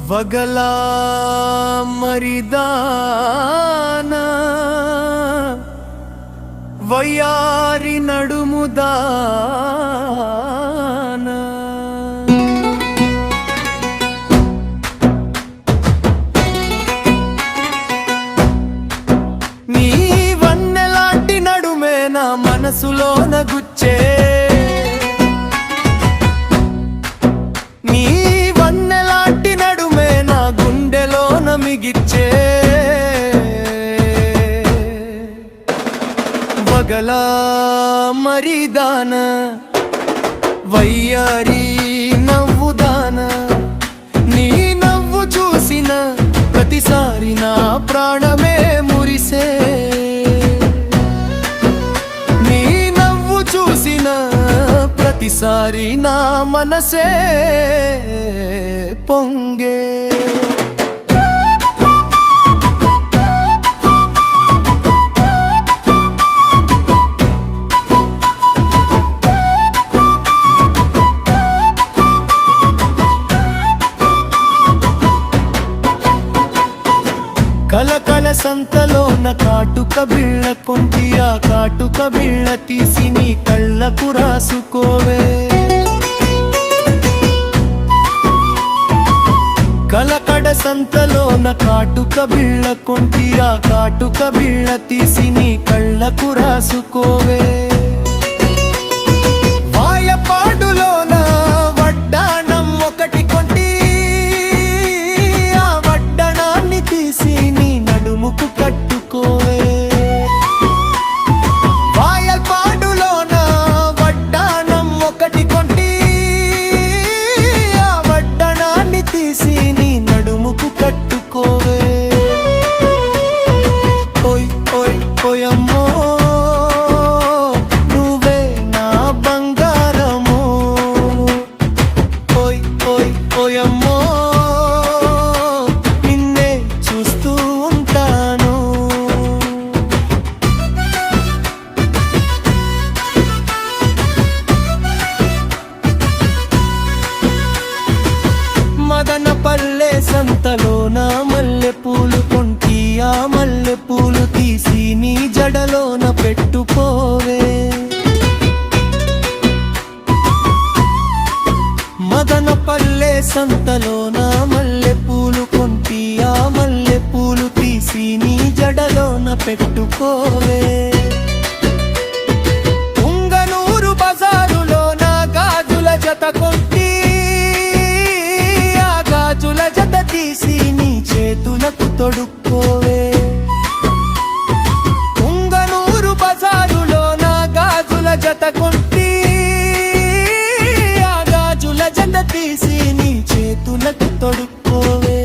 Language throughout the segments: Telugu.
వగలా మరిదాన వయ్యారి నడుముదాన నీ వన్నెలాంటి నడుమే నా మనసులోన గుచ్చే నీ వన్నెలాంటి నడుమే నా గుండెలోన మిగిచ్చే వగలా మరిదాన వయ్యారి నవ్వుదాన నీ నవ్వు చూసిన ప్రతిసారి నా ప్రాణమే మురిసే నీ నవ్వు చూసిన ప్రతిసారి నా మనసే పొంగే కలకల సంతలోన కాటుక బిళ్ళ కొంటి ఆ కాటుక బిళ్ళ తీసి నీ కళ్ళకు రాసుకోవే కలకడ సంతలోన కాటుక బిళ్ళ కొంటి ఆ కాటుక బిళ్ళ తీసి నీ కళ్ళకు రాసుకోవే వాయపాడులోన వడ్డాణం ఒకటి కొంటి ఆ వడ్డాణాన్ని తీసి నీ నడుముకు కట్టుకోవే వాయపాడులోన వడ్డాణం ఒకటి కొంటి ఆ వడ్డాణాన్ని తీసి నీ నడుముకు కట్టుకోవే ఓయ్ ఓయ్ ఓయమ్మో నువ్వే నా బంగారము ఓయ్ ఓయ్ ఓయమ్మో నిన్నే చూస్తూ ఉంటాను మదనపల్లె సంతలోన మల్లె పూలు కొంటి ఆ మల్లె పూలు తీసి నీ జడలోన పెట్టుకోవే మదనపల్లె సంతలోన మల్లె పూలు కొంటి ఆ మల్లె పూలు తీసి నీ జడలోన పెట్టుకోవే ఉంగనూరు బజారులోన గాజుల జత కొంటి ఆ గాజుల జత తీసి నీ చేతులకు తొడుక్కోవే ఉంగనూరు బజారులోన గాజుల జత కొంటి ఆ గాజుల జత తీసి నీ చేతులకు తొడుక్కోవే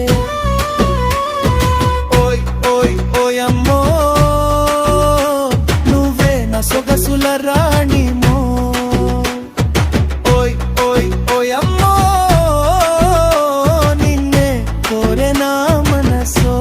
ఓయ్ ఓయ్ ఓయమ్మో నువ్వే నా సొగసుల రాణిమో ఓయ్ ఓయ్ ఓయమ్మో నిన్నే కోరే నా మనసో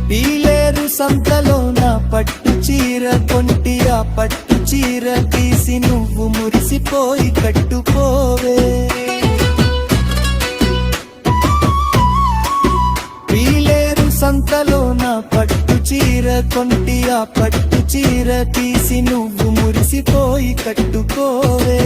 పీలేరు సంతలోన పట్టు చీర కొంటి ఆ పట్టు చీర తీసి నువ్వు మురిసిపోయి కట్టుకోవే పీలేరు సంతలోన పట్టు చీర కొంటి ఆ పట్టు చీర తీసి నువ్వు మురిసిపోయి కట్టుకోవే